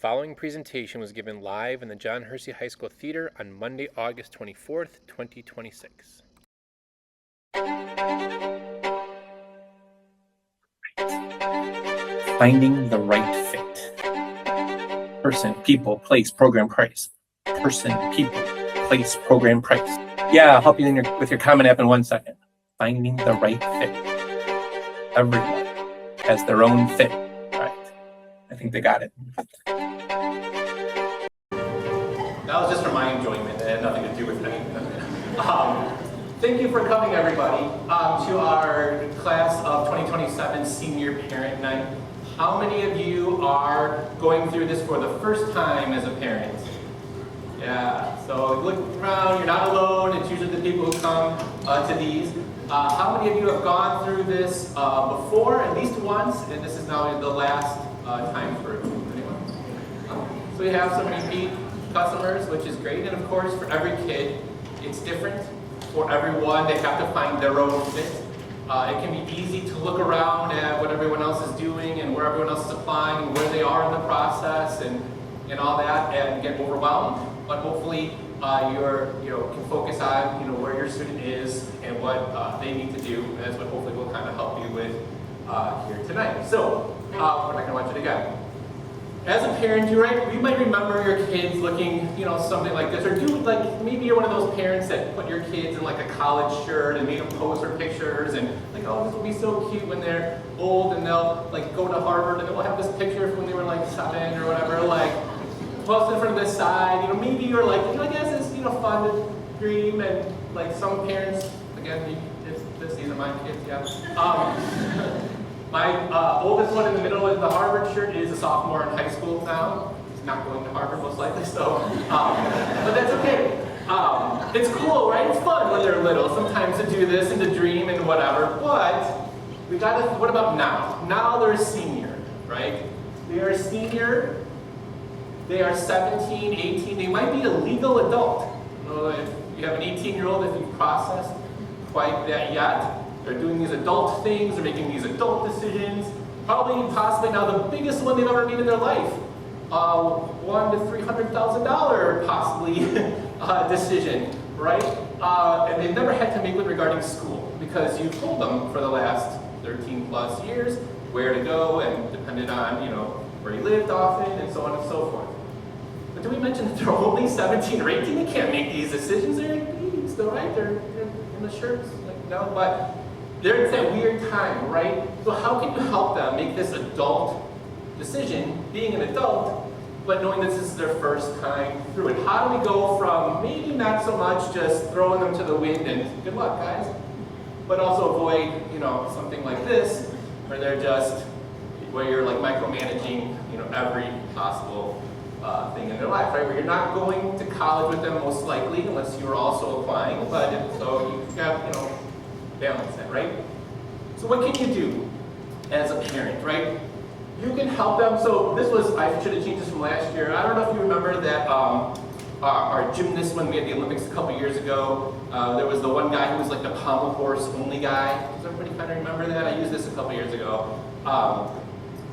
following presentation was given live in the John Hersey High School Theater on Monday, August 24th, 2026. Finding the right fit. Person, people, place, program, price. Person, people, place, program, price. Yeah, I'll help you with your Common App in 1 second. Finding the right fit. Everyone has their own fit, right? I think they got it. That was just for my enjoyment. It had nothing to do with anything. Thank you for coming, everybody, to our class of 2027 Senior Parent Night. How many of you are going through this for the first time as a parent? Yeah, so look around, you're not alone. It's usually the people who come to these. How many of you have gone through this before, at least once, and this is now the last time through? Anyone? So we have some repeat customers, which is great, and of course for every kid it's different. For everyone, they have to find their own fit. It can be easy to look around at what everyone else is doing and where everyone else is applying and where they are in the process and all that, and get overwhelmed. But hopefully you can focus on where your student is and what they need to do. And that's what hopefully will kind of help you with here tonight. So we're not going to watch it again. As a parent, you might remember your kids looking, something like this, or maybe you're one of those parents that put your kids in like a college shirt and made them pose for pictures, and like, oh, this will be so cute when they're old and they'll like go to Harvard and they'll have this picture from when they were like 7 or whatever, like posted from this side. Maybe you're like, I guess it's fun to dream, and like some parents, again, these are my kids, yeah. My oldest one in the middle with the Harvard shirt is a sophomore in high school now. He's not going to Harvard most likely, so, but that's okay. It's cool, right? It's fun when they're little, sometimes to do this and to dream and whatever, but what about now? Now they're a senior, right? They are a senior, they are 17, 18, they might be a legal adult. If you have an 18-year-old, if you've processed quite that yet, they're doing these adult things, they're making these adult decisions, possibly now the biggest one they've ever made in their life. $100,000 to $300,000 possibly decision, right? And they've never had to make one regarding school because you told them for the last 13 plus years where to go and depended on, where you lived often and so on and so forth. But did we mention that they're only 17 or 18? They can't make these decisions. They're still right. They're in the shirts. No, but they're in that weird time, right? So how can you help them make this adult decision, being an adult, but knowing this is their first time through it? How do we go from maybe not so much just throwing them to the wind and good luck, guys, but also avoid, something like this, where where you're like micromanaging, every possible thing in their life, right? Where you're not going to college with them most likely, unless you're also applying, but so you have, balance that, right? So what can you do as a parent, right? You can help them. So I should have changed this from last year. I don't know if you remember that our gymnast, when we had the Olympics a couple years ago, there was the one guy who was like the pommel horse only guy. Does everybody kind of remember that? I used this a couple years ago.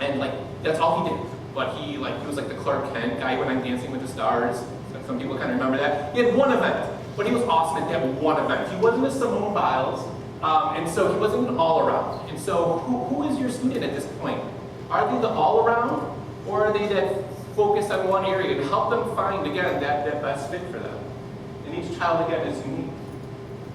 And like, that's all he did. But he was like the Clark Kent guy when I'm Dancing with the Stars. Some people kind of remember that. He had one event, but he was awesome at that one event. He wasn't a Simone Biles. And so he wasn't an all-around. And so who is your student at this point? Are they the all-around, or are they that focus on one area and help them find, again, that best fit for them? And each child, again, is unique.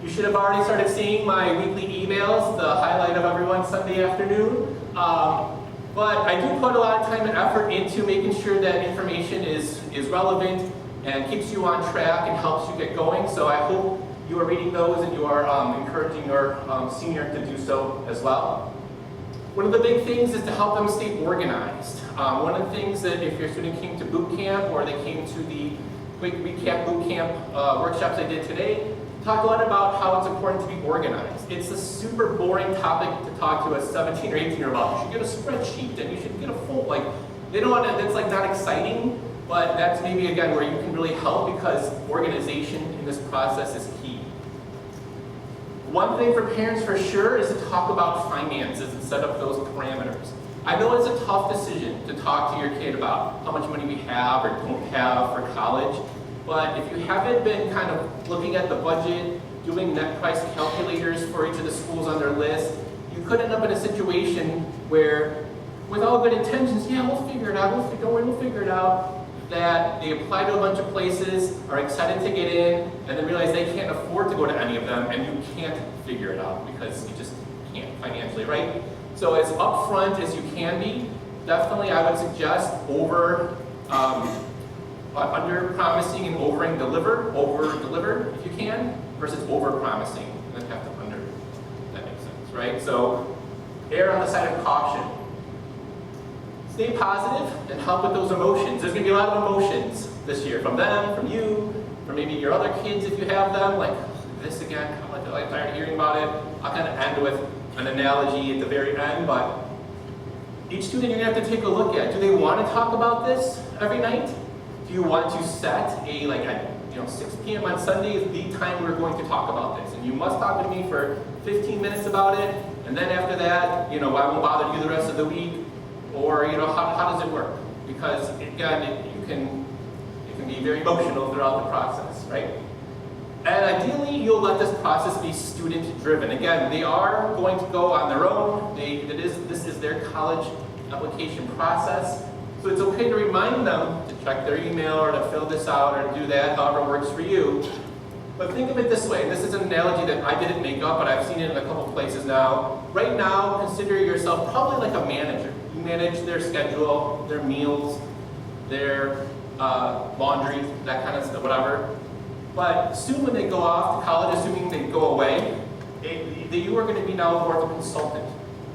You should have already started seeing my weekly emails, the highlight of everyone's Sunday afternoon. But I do put a lot of time and effort into making sure that information is relevant and keeps you on track and helps you get going. So I hope you are reading those and you are encouraging your senior to do so as well. One of the big things is to help them stay organized. One of the things that if your student came to boot camp or they came to the quick recap boot camp workshops I did today, talk a lot about how it's important to be organized. It's a super boring topic to talk to a 17 or 18-year-old about. You should get a spreadsheet and you should get a full, they don't want to, that's like not exciting, but that's maybe again where you can really help because organization in this process is key. One thing for parents for sure is to talk about finances and set up those parameters. I know it's a tough decision to talk to your kid about how much money we have or don't have for college, but if you haven't been kind of looking at the budget, doing net price calculators for each of the schools on their list, you could end up in a situation where, with all good intentions, yeah, we'll figure it out, don't worry, we'll figure it out, that they apply to a bunch of places, are excited to get in, and then realize they can't afford to go to any of them, and you can't figure it out because you just can't financially, right? So as upfront as you can be, definitely I would suggest under promising and over deliver if you can, versus over promising and then have to under. If that makes sense, right? So err on the side of caution. Stay positive and help with those emotions. There's going to be a lot of emotions this year from them, from you, from maybe your other kids if you have them. Like this again, I'm tired of hearing about it. I'll kind of end with an analogy at the very end, but each student you're going to have to take a look at. Do they want to talk about this every night? Do you want to set a 6 p.m. on Sunday is the time we're going to talk about this, and you must talk to me for 15 minutes about it, and then after that, I won't bother you the rest of the week, or how does it work? Because again, it can be very emotional throughout the process, right? And ideally, you'll let this process be student-driven. Again, they are going to go on their own. This is their college application process. So it's okay to remind them to check their email or to fill this out or to do that, however works for you. But think of it this way. This is an analogy that I didn't make up, but I've seen it in a couple places now. Right now, consider yourself probably like a manager. You manage their schedule, their meals, their laundry, that kind of stuff, whatever. But soon when they go off to college, assuming they go away, you are going to be now more of a consultant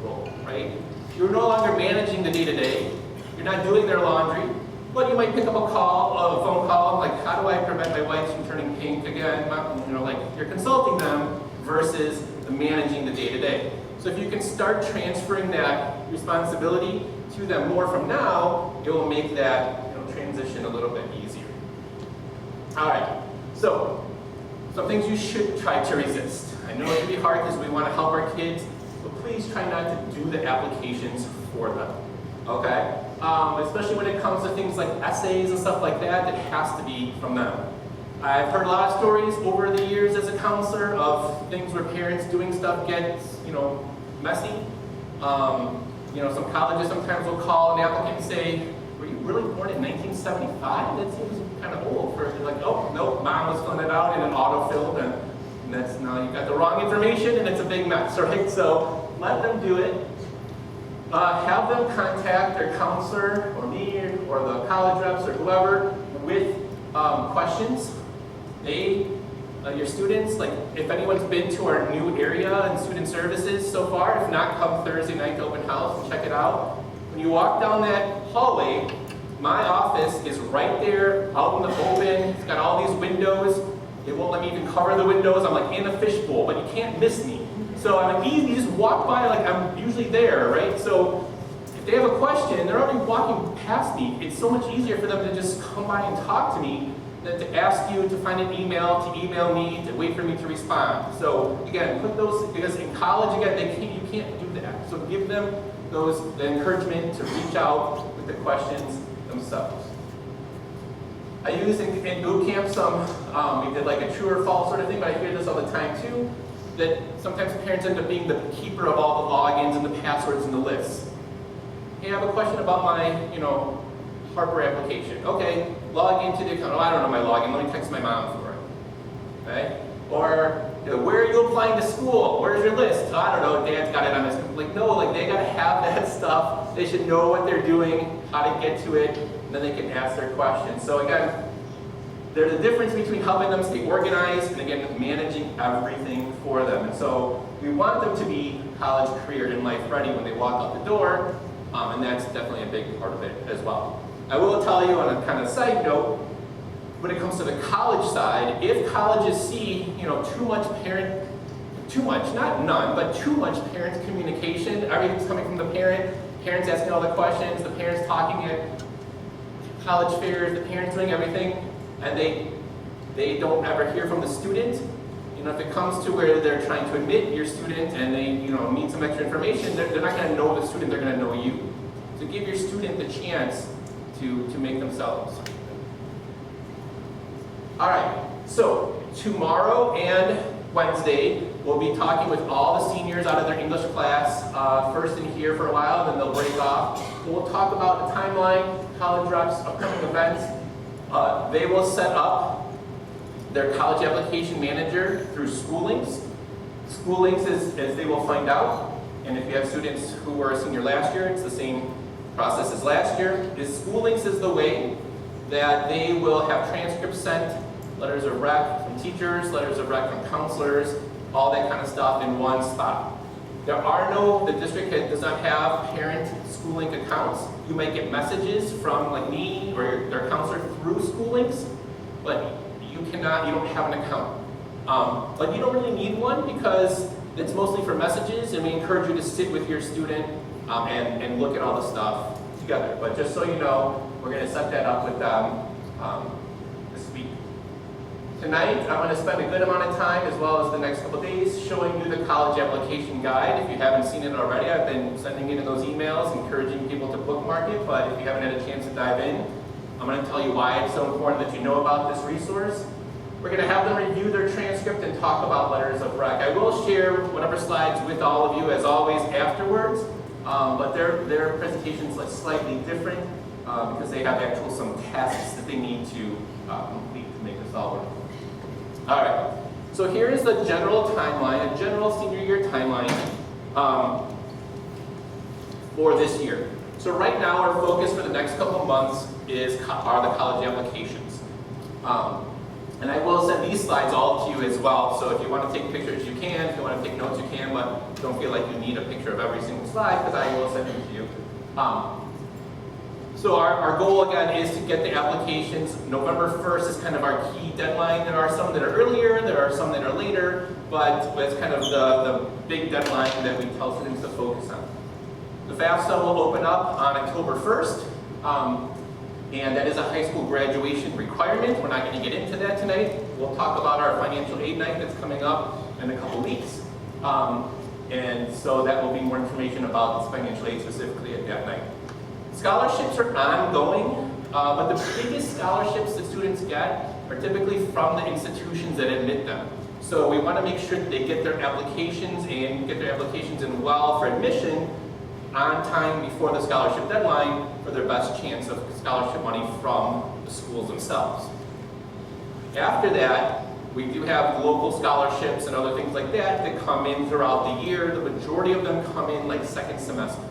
role, right? You're no longer managing the day-to-day. You're not doing their laundry, but you might pick up a phone call, like, how do I prevent my wife from turning pink again? You're consulting them versus managing the day-to-day. So if you can start transferring that responsibility to them more from now, it will make that transition a little bit easier. All right. So, some things you should try to resist. I know it can be hard because we want to help our kids, but please try not to do the applications for them, okay? Especially when it comes to things like essays and stuff like that, it has to be from them. I've heard a lot of stories over the years as a counselor of things where parents doing stuff gets, messy. Some colleges sometimes will call an applicant and say, were you really born in 1975? That seems kind of old for like, oh, nope, mom was filling it out in an auto-filled, and that's now you got the wrong information and it's a big mess, right? So let them do it. Have them contact their counselor or me or the college reps or whoever with questions. Your students, like if anyone's been to our new area in student services so far, if not, come Thursday night to open house and check it out. When you walk down that hallway, my office is right there, out in the open. It's got all these windows. It won't let me even cover the windows. I'm like in a fishbowl, but you can't miss me. So I'm easy, you just walk by like I'm usually there, right? So if they have a question, they're already walking past me. It's so much easier for them to just come by and talk to me than to ask you to find an email, to email me, to wait for me to respond. So again, put those, because in college, again, you can't do that. So give them the encouragement to reach out with the questions themselves. I use in boot camp we did like a true or false sort of thing, but I hear this all the time too, that sometimes parents end up being the keeper of all the logins and the passwords and the lists. Hey, I have a question about my, Harper application. Okay, log into the account. Oh, I don't know my login. Let me text my mom for it. Okay? Or, where are you applying to school? Where's your list? Oh, I don't know. Dad's got it on his computer. Like, no, they got to have that stuff. They should know what they're doing, how to get to it, and then they can ask their questions. So again, there's a difference between helping them stay organized and again, managing everything for them. And so we want them to be college, career, and life ready when they walk out the door, and that's definitely a big part of it as well. I will tell you on a kind of side note, when it comes to the college side, if colleges see, too much, not none, but too much parent communication, everything's coming from the parents asking all the questions, the parents talking at college fairs, the parents doing everything, and they don't ever hear from the student. If it comes to where they're trying to admit your student and they, need some extra information, they're not going to know the student, they're going to know you. to give your student the chance to make themselves. All right, so tomorrow and Wednesday, we'll be talking with all the seniors out of their English class, first in here for a while, then they'll break off. We'll talk about the timeline, college reps, upcoming events. They will set up their college application manager through Schoollinks. Schoollinks is, as they will find out, and if you have students who were a senior last year, it's the same process as last year, Schoollinks is the way that they will have transcripts sent, letters of rec from teachers, letters of rec from counselors, all that kind of stuff in one spot. The district does not have parent Schoollink accounts. You might get messages from like me or their counselor through Schoollinks, but you don't have an account. But you don't really need one because it's mostly for messages, and we encourage you to sit with your student and look at all the stuff together. But just so you know, we're going to set that up with them this week. Tonight, I'm going to spend a good amount of time, as well as the next couple days, showing you the college application guide. If you haven't seen it already, I've been sending it in those emails, encouraging people to bookmark it, but if you haven't had a chance to dive in, I'm going to tell you why it's so important that you know about this resource. We're going to have them review their transcript and talk about letters of rec. I will share whatever slides with all of you, as always, afterwards, but their presentation's slightly different because they have some tasks that they need to complete to make this all work. All right, so here is the general timeline, a general senior year timeline for this year. So right now, our focus for the next couple of months are the college applications. And I will send these slides all to you as well, so if you want to take pictures, you can. If you want to take notes, you can, but don't feel like you need a picture of every single slide, because I will send them to you. So our goal, again, is to get the applications. November 1st is kind of our key deadline. There are some that are earlier, there are some that are later, but it's kind of the big deadline that we tell students to focus on. The FAFSA will open up on October 1st, and that is a high school graduation requirement. We're not going to get into that tonight. We'll talk about our financial aid night that's coming up in a couple weeks. And so that will be more information about this financial aid specifically at that night. Scholarships are ongoing, but the biggest scholarships that students get are typically from the institutions that admit them. So we want to make sure that they get their applications in well for admission on time before the scholarship deadline for their best chance of scholarship money from the schools themselves. After that, we do have local scholarships and other things like that come in throughout the year. The majority of them come in like second semester.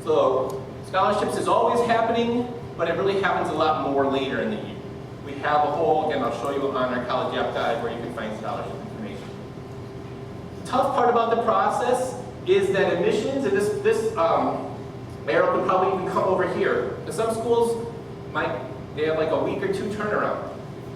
So scholarships is always happening, but it really happens a lot more later in the year. We have a whole, again, I'll show you on our college app guide where you can find scholarship information. The tough part about the process is that admissions, and this arrow can probably even come over here. Some schools they have like a week or two turnaround.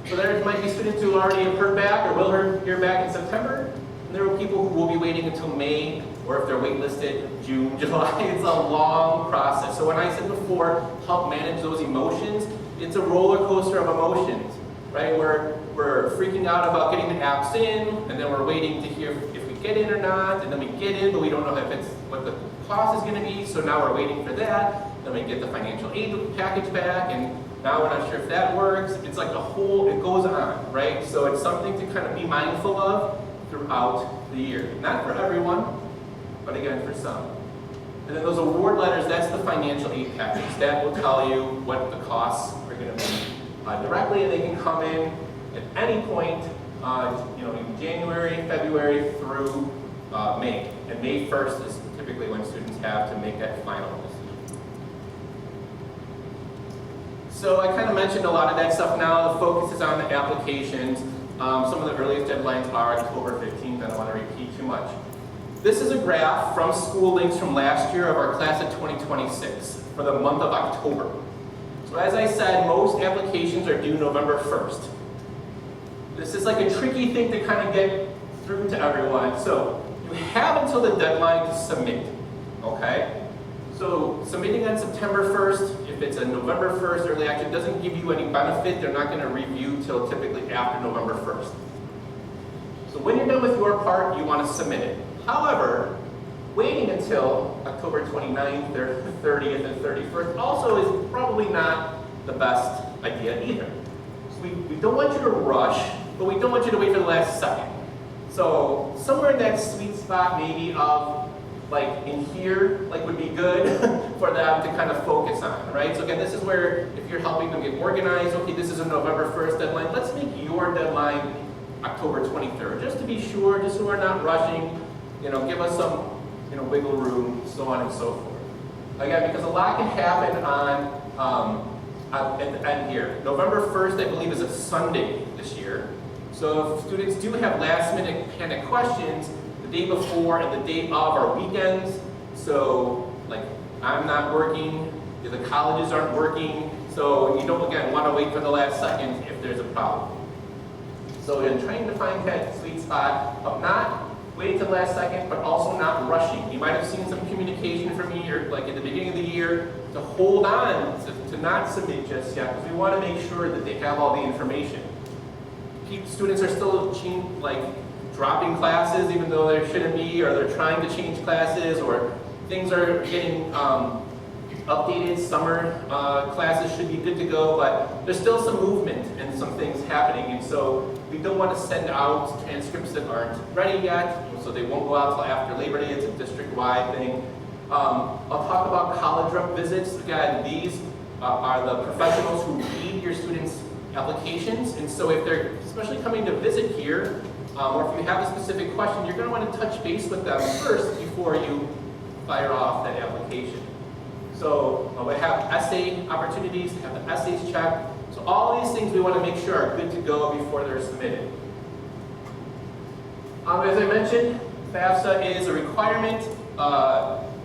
So there might be students who already have heard back or will hear back in September, and there are people who will be waiting until May, or if they're waitlisted, June, July. It's a long process. So when I said before, help manage those emotions, it's a roller coaster of emotions, right? We're freaking out about getting the apps in, and then we're waiting to hear if we get in or not, and then we get in, but we don't know if it's what the cost is going to be, so now we're waiting for that. Then we get the financial aid package back, and now we're not sure if that works. It's like it goes on, right? So it's something to kind of be mindful of throughout the year. Not for everyone, but again, for some. And then those award letters, that's the financial aid package. That will tell you what the costs are going to be directly, and they can come in at any point, in January, February through May. And May 1st is typically when students have to make that final decision. So I kind of mentioned a lot of that stuff now. The focus is on the applications. Some of the earliest deadlines are October 15th. I don't want to repeat too much. This is a graph from Schoollinks from last year of our class of 2026 for the month of October. So as I said, most applications are due November 1st. This is like a tricky thing to kind of get through to everyone. So you have until the deadline to submit, okay? So submitting on September 1st, if it's a November 1st early action, doesn't give you any benefit. They're not going to review till typically after November 1st. So when you're done with your part, you want to submit it. However, Waiting until October 29th or 30th and 31st also is probably not the best idea either. So we don't want you to rush, but we don't want you to wait for the last second. So somewhere in that sweet spot maybe of like in here, like would be good for them to kind of focus on, right? So again, this is where if you're helping them get organized, okay, this is a November 1st deadline, let's make your deadline October 23rd, just to be sure, just so we're not rushing, give us some, wiggle room, so on and so forth. Again, because a lot can happen at the end here. November 1st, I believe, is a Sunday this year. So if students do have last minute panic questions, the day before and the day of are weekends. So like I'm not working, the colleges aren't working. So you don't, again, want to wait for the last second if there's a problem. So in trying to find that sweet spot of not waiting till the last second, but also not rushing. You might have seen some communication from me, or like at the beginning of the year, to hold on, to not submit just yet, because we want to make sure that they have all the information. Students are still dropping classes even though there shouldn't be, or they're trying to change classes, or things are getting updated. Summer classes should be good to go, but there's still some movement and some things happening, and so we don't want to send out transcripts that aren't ready yet, so they won't go out until after Labor Day. It's a district-wide thing. I'll talk about college rep visits. Again, these are the professionals who read your students' applications, and so if they're especially coming to visit here, or if you have a specific question, you're going to want to touch base with them first before you fire off that application. So we have essay opportunities, have the essays checked. So all these things we want to make sure are good to go before they're submitted. As I mentioned, FAFSA is a requirement.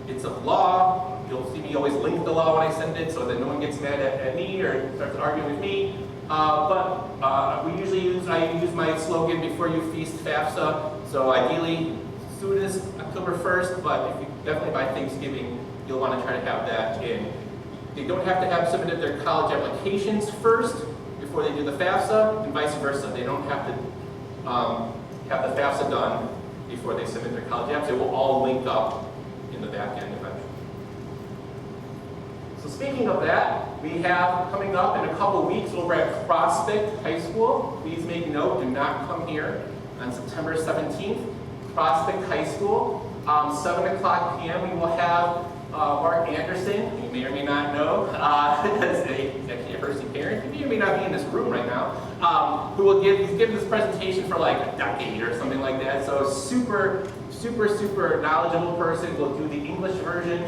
It's a law. You'll see me always link the law when I send it so that no one gets mad at me or starts arguing with me. I use my slogan, before you feast FAFSA. So ideally, soon as October 1st, but if you definitely by Thanksgiving, you'll want to try to have that in. They don't have to have submitted their college applications first before they do the FAFSA, and vice versa. They don't have to have the FAFSA done before they submit their college apps. It will all link up in the back end eventually. So speaking of that, we have coming up in a couple weeks over at Prospect High School. Please make note, do not come here on September 17th. Prospect High School, 7 o'clock p.m. we will have Mark Anderson, you may or may not know, as he's actually a Hersey parent, he may or may not be in this room right now, who will he's given this presentation for like a decade or something like that. So super knowledgeable person. We'll do the English version,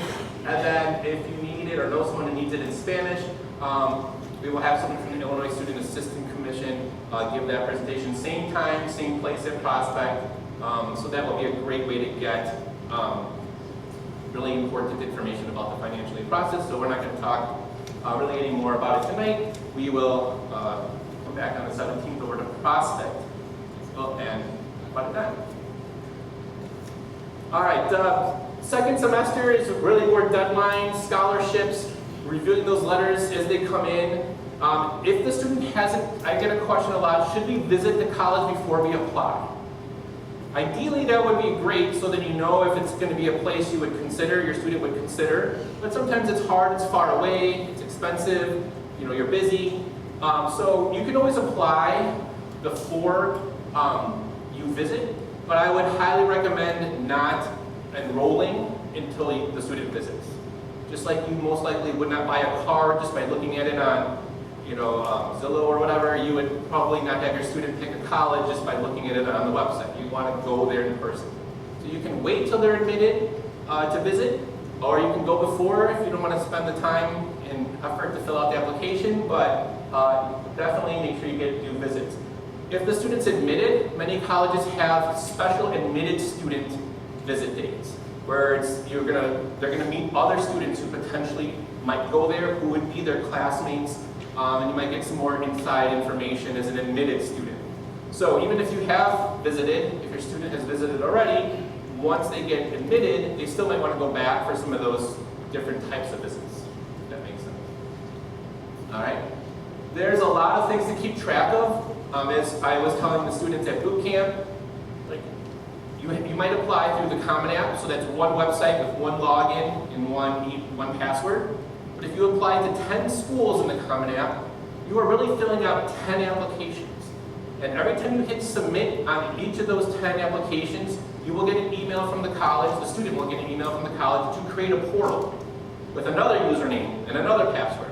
and then if you need it or know someone who needs it in Spanish, we will have someone from the Illinois Student Assistance Commission give that presentation. Same time, same place at Prospect. So that will be a great way to get really important information about the financial aid process. So we're not going to talk really any more about it tonight. We will come back on the 17th over to Prospect. And what a time. All right, second semester is really more deadlines, scholarships, reviewing those letters as they come in. If the student hasn't, I get a question a lot, should we visit the college before we apply? Ideally, that would be great so that you know if it's going to be a place you would consider, your student would consider. But sometimes it's hard, it's far away, it's expensive, you're busy. So you can always apply before you visit, but I would highly recommend not enrolling until the student visits. Just like you most likely would not buy a car just by looking at it on Zillow or whatever, you would probably not have your student pick a college just by looking at it on the website. You want to go there in person. So you can wait till they're admitted to visit, or you can go before if you don't want to spend the time and effort to fill out the application, but definitely make sure you do visits. If the student's admitted, many colleges have special admitted student visit dates, where they're gonna meet other students who potentially might go there, who would be their classmates, and you might get some more inside information as an admitted student. So even if you have visited, if your student has visited already, once they get admitted, they still might want to go back for some of those different types of visits, if that makes sense. All right. There's a lot of things to keep track of. As I was telling the students at boot camp, like you you might apply through the Common App, so that's one website with one login and one password. But if you apply to 10 schools in the Common App, you are really filling out 10 applications. And every time you hit submit on each of those 10 applications, you will get an email from the college, the student will get an email from the college to create a portal with another username and another password.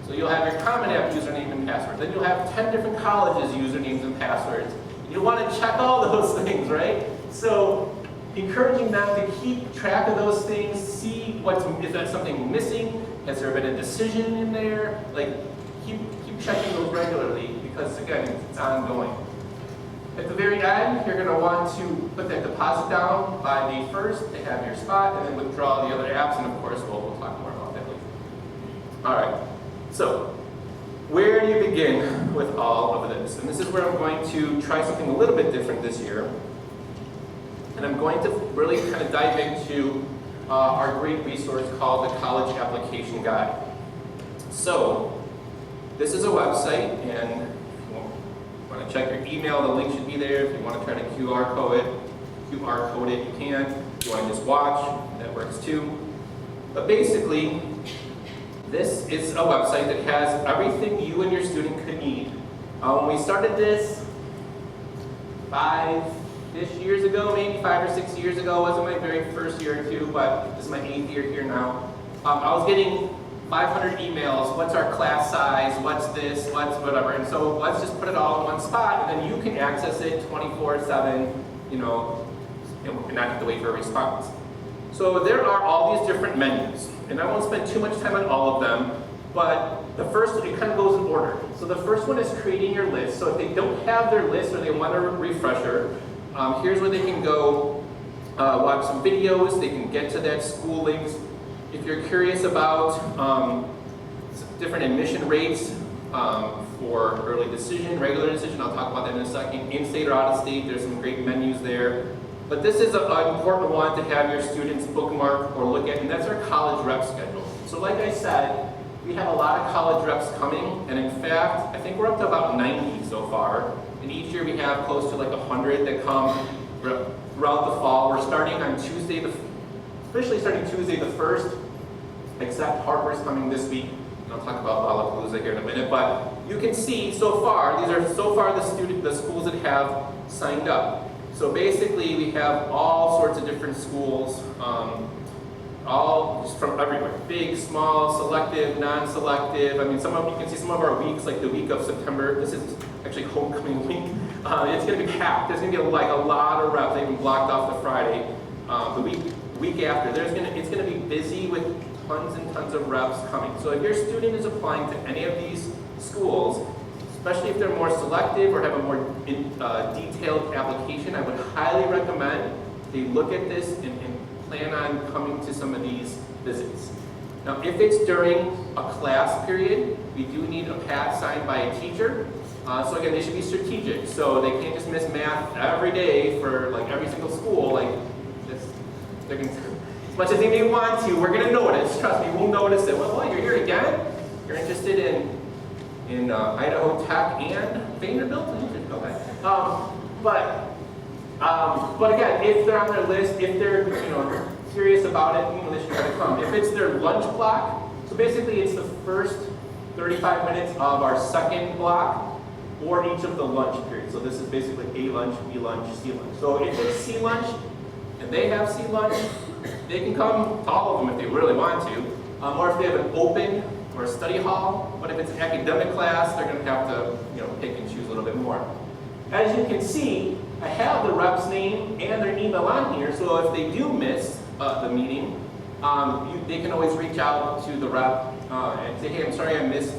So you'll have your Common App username and password. Then you'll have 10 different colleges' usernames and passwords. You want to check all those things, right? So encouraging them to keep track of those things, see is that something missing? Has there been a decision in there? Like, keep checking those regularly because, again, it's ongoing. At the very end, you're going to want to put that deposit down by May 1st to have your spot, and then withdraw the other apps, and of course, we'll talk more about that later. All right, so where do you begin with all of this? And this is where I'm going to try something a little bit different this year. And I'm going to really kind of dive into our great resource called the College Application Guide. So, this is a website, and if you want to check your email, the link should be there. If you want to try to QR code it, you can. If you want to just watch, that works too. But basically, this is a website that has everything you and your student could need. When we started this 5-ish years ago, maybe 5 or 6 years ago, wasn't my very first year or two, but this is my 8th year here now. I was getting 500 emails, what's our class size, what's this, what's whatever, and so let's just put it all in one spot, and then you can access it 24/7, you know, and not have to wait for a response. So there are all these different menus, and I won't spend too much time on all of them, but the first, it kind of goes in order. So the first one is creating your list. So if they don't have their list or they want a refresher, here's where they can go watch some videos, they can get to that school links. If you're curious about different admission rates for early decision, regular decision, I'll talk about that in a second. In-state or out-of-state, there's some great menus there. But this is an important one to have your students bookmark or look at, and that's our college rep schedule. So like I said, we have a lot of college reps coming, and in fact, I think we're up to about 90 so far. And each year we have close to like 100 that come throughout the fall. We're starting on officially starting Tuesday the 1st, except Harper's coming this week. And I'll talk about Lollapalooza here in a minute, but you can see so far, these are so far the schools that have signed up. So basically we have all sorts of different schools, all just from everywhere. Big, small, selective, non-selective. I mean, you can see some of our weeks, like the week of September, this is actually homecoming week. It's gonna be packed. There's gonna be like a lot of reps, they even blocked off the Friday. The week after, it's gonna be busy with tons and tons of reps coming. So if your student is applying to any of these schools, especially if they're more selective or have a more detailed application, I would highly recommend they look at this and plan on coming to some of these visits. Now, if it's during a class period, we do need a pass signed by a teacher. So again, they should be strategic. So they can't just miss math every day for like every single school. Like this, they're gonna, as much as they may want to, we're gonna notice. Trust me, we'll notice that. Well, you're here again. You're interested in Idaho Tech and Vanderbilt. Okay. But again, if they're on their list, if they're serious about it, they should try to come. If it's their lunch block, so basically it's the first 35 minutes of our second block, or each of the lunch periods. So this is basically A lunch, B lunch, C lunch. So if it's C lunch and they have C lunch, they can come to all of them if they really want to, or if they have an open or a study hall. But if it's an academic class, they're going to have to pick and choose a little bit more. As you can see, I have the rep's name and their email on here, so if they do miss the meeting, they can always reach out to the rep and say, hey, I'm sorry I missed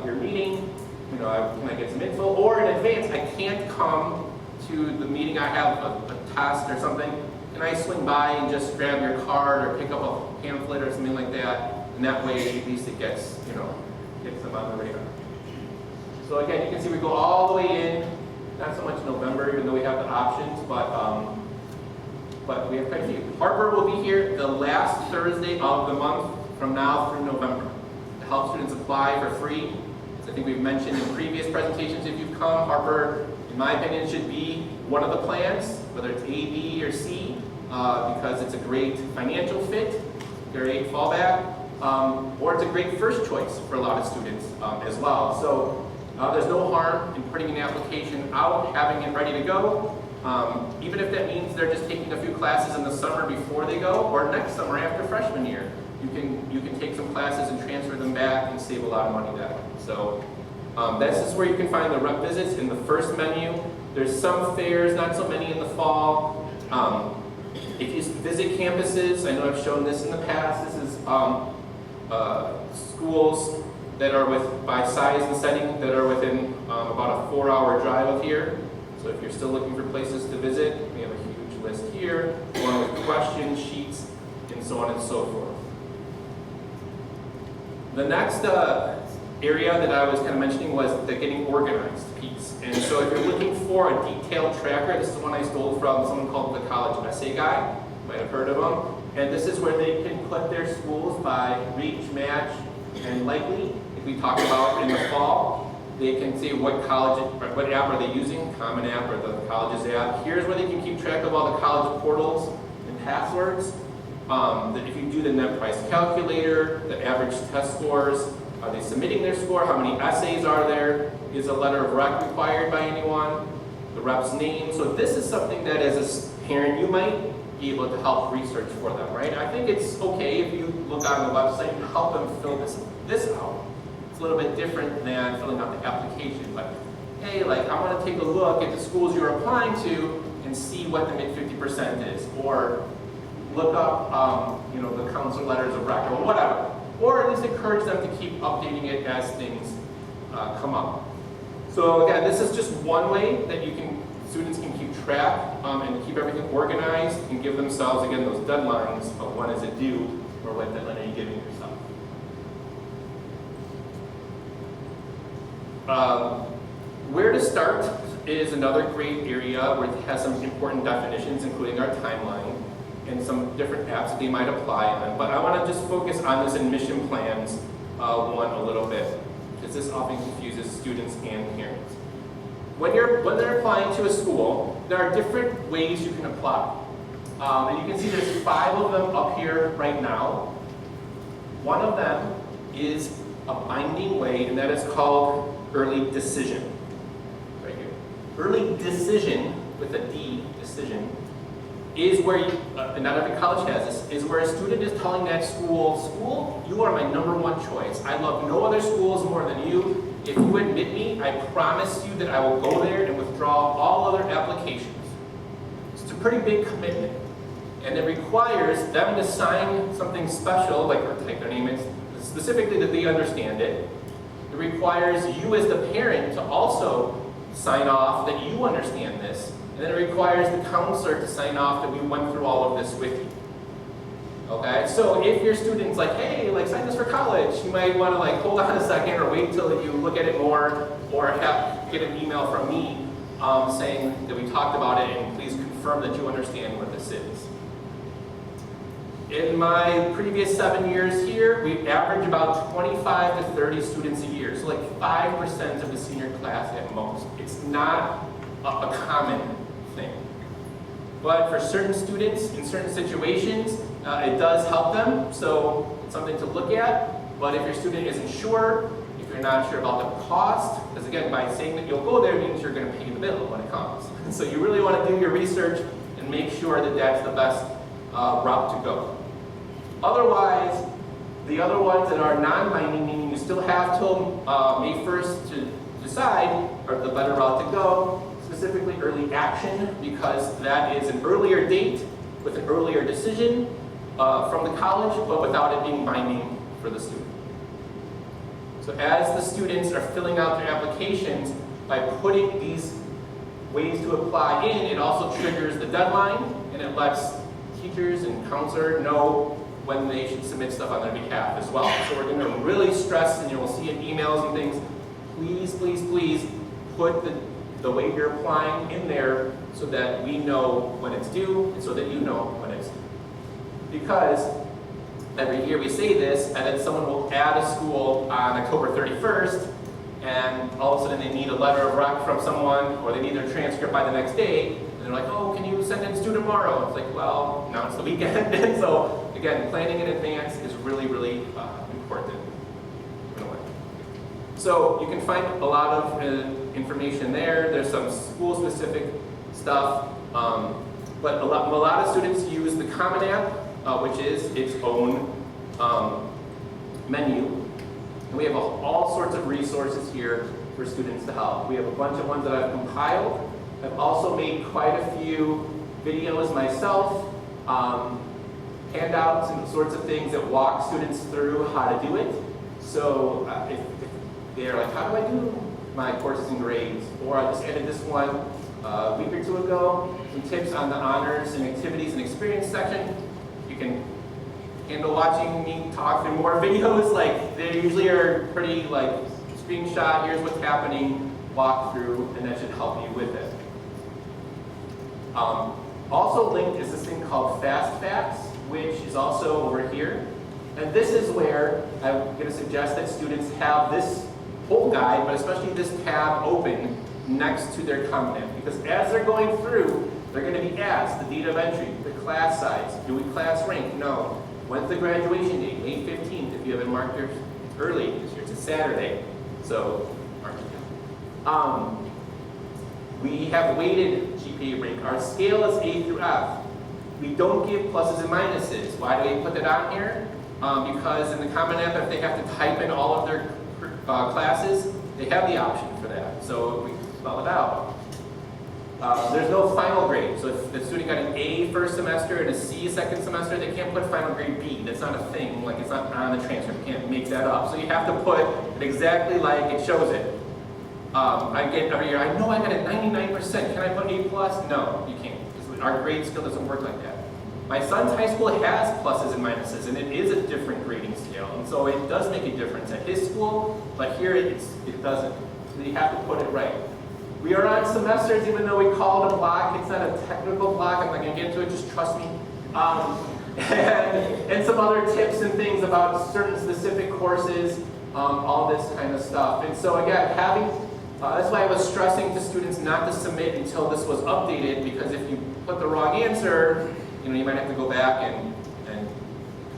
your meeting. Can I get some info? Or in advance, I can't come to the meeting. I have a test or something. Can I swing by and just grab your card or pick up a pamphlet or something like that? And that way, at least it gets them on the radar. So again, you can see we go all the way in. Not so much November, even though we have the options, but we have quite a few. Harper will be here the last Thursday of the month from now through November to help students apply for free. As I think we've mentioned in previous presentations, if you've come, Harper, in my opinion, should be one of the plans, whether it's A, B, or C, because it's a great financial fit, great fallback, or it's a great first choice for a lot of students as well. So there's no harm in putting an application out, having it ready to go, even if that means they're just taking a few classes in the summer before they go, or next summer after freshman year. You can take some classes and transfer them back and save a lot of money that way. So this is where you can find the rep visits in the first menu. There's some fairs, not so many in the fall. If you visit campuses, I know I've shown this in the past, this is schools that are by size and setting that are within about a 4-hour drive of here. So if you're still looking for places to visit, we have a huge list here, along with question sheets and so on and so forth. The next area that I was kind of mentioning was the getting organized piece. And so if you're looking for a detailed tracker, this is one I stole from someone called the College Essay Guy. You might have heard of him. And this is where they can put their schools by reach, match, and likely. If we talk about in the fall, they can see what app are they using, Common App or the college's app. Here's where they can keep track of all the college portals and passwords. If you do the net price calculator, the average test scores, are they submitting their score? How many essays are there? Is a letter of rec required by anyone? The rep's name. So this is something that as a parent you might be able to help research for them, right? I think it's okay if you look on the website and help them fill this out. It's a little bit different than filling out the application, but hey, like I want to take a look at the schools you're applying to and see what the mid 50% is, or look up, the counselor letters of record, or whatever. Or at least encourage them to keep updating it as things come up. So again, this is just one way that students can keep track and keep everything organized and give themselves, again, those deadlines of when is it due, or what deadline are you giving yourself. Where to start is another great area where it has some important definitions, including our timeline and some different apps that they might apply on. But I want to just focus on this admission plans one a little bit, because this often confuses students and parents. When they're applying to a school, there are different ways you can apply. And you can see there's 5 of them up here right now. One of them is a binding way, and that is called early decision. Right here. Early decision, with a D, decision, is where and not every college has this, is where a student is telling that school, you are my #1 choice. I love no other schools more than you. If you admit me, I promise you that I will go there and withdraw all other applications. It's a pretty big commitment. And it requires them to sign something special, like or type their name in, specifically that they understand it. It requires you as the parent to also sign off that you understand this. And then it requires the counselor to sign off that we went through all of this with you. Okay, so if your student's like, hey, sign this for college, you might want to hold on a second or wait until you look at it more, or get an email from me saying that we talked about it and please confirm that you understand what this is. In my previous 7 years here, we average about 25 to 30 students a year, so 5% of the senior class at most. It's not a common thing. But for certain students, in certain situations, it does help them, so it's something to look at. But if your student isn't sure, if you're not sure about the cost, because again, by saying that you'll go there means you're going to pay the bill when it comes. So you really want to do your research and make sure that that's the best route to go. Otherwise, the other ones that are non-binding, meaning you still have till May 1st to decide, are the better route to go. Specifically early action, because that is an earlier date with an earlier decision from the college, but without it being binding for the student. So as the students are filling out their applications, by putting these ways to apply in, it also triggers the deadline, and it lets teachers and counselor know when they should submit stuff on their behalf as well. So we're going to really stress, and you'll see in emails and things, please, please, please put the way you're applying in there so that we know when it's due and so that you know when it's due. Because every year we say this, and then someone will add a school on October 31st, and all of a sudden they need a letter of rec from someone, or they need their transcript by the next day, and they're like, oh, can you send it due tomorrow? It's like, well, now it's the weekend. And so, again, planning in advance is really, really important in a way. So you can find a lot of information there. There's some school-specific stuff, but a lot of students use the Common App, which is its own menu. And we have all sorts of resources here for students to help. We have a bunch of ones that I've compiled. I've also made quite a few videos myself, handouts and sorts of things that walk students through how to do it. So if they're like, how do I do my courses and grades? Or I just added this one a week or two ago, some tips on the honors and activities and experience section. You can handle watching me talk through more videos. Like, they usually are pretty like screenshot, here's what's happening, walk through, and that should help you with it. Also linked is this thing called Fast Facts, which is also over here. And this is where I'm going to suggest that students have this whole guide, but especially this tab open next to their Common App. Because as they're going through, they're going to be asked the date of entry, the class size, do we class rank? No. When's the graduation date? May 15th, if you haven't marked yours early, because it's a Saturday. So, mark it down. We have weighted GPA rank. Our scale is A through F. We don't give pluses and minuses. Why do we put that on here? Because in the Common App, if they have to type in all of their classes, they have the option for that. So we spell it out. There's no final grade. So if the student got an A first semester and a C second semester, they can't put final grade B. That's not a thing. Like, it's not on the transcript. You can't make that up. So you have to put it exactly like it shows it. I get every year, I know I got a 99%. Can I put A+? No, you can't. Our grade still doesn't work like that. My son's high school has pluses and minuses, and it is a different grading scale. And so it does make a difference at his school, but here it doesn't. So you have to put it right. We are on semesters, even though we call it a block. It's not a technical block. I'm not going to get into it, just trust me. And some other tips and things about certain specific courses, all this kind of stuff. And so again, that's why I was stressing to students not to submit until this was updated, because if you put the wrong answer, you might have to go back and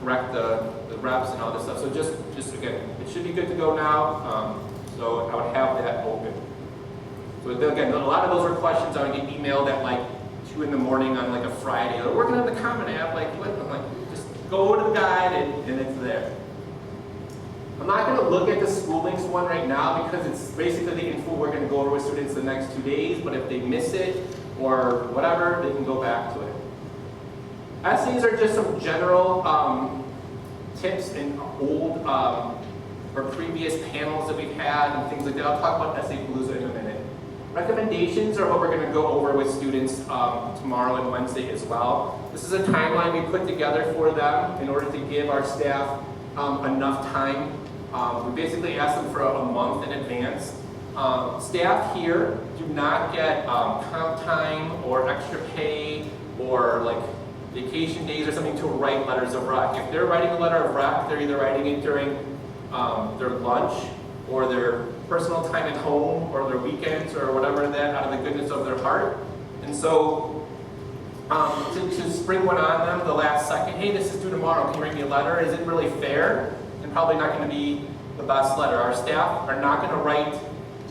correct the reps and all this stuff. So just again, it should be good to go now. So I would have that open. So again, a lot of those were questions I would get emailed at like 2 in the morning on like a Friday. They're working on the Common App, like what? I'm like, just go to the guide and it's there. I'm not going to look at the school links one right now because it's basically the info we're going to go over with students the next 2 days, but if they miss it or whatever, they can go back to it. Essays are just some general tips in old or previous panels that we've had and things like that. I'll talk about Essay Palooza in a minute. Recommendations are what we're going to go over with students tomorrow and Wednesday as well. This is a timeline we put together for them in order to give our staff enough time. We basically ask them for a month in advance. Staff here do not get comp time or extra pay or like vacation days or something to write letters of rec. If they're writing a letter of rec, they're either writing it during their lunch or their personal time at home or their weekends or whatever that out of the goodness of their heart. And so to spring one on them the last second, hey, this is due tomorrow, can you write me a letter, isn't really fair and probably not going to be the best letter. Our staff are not going to write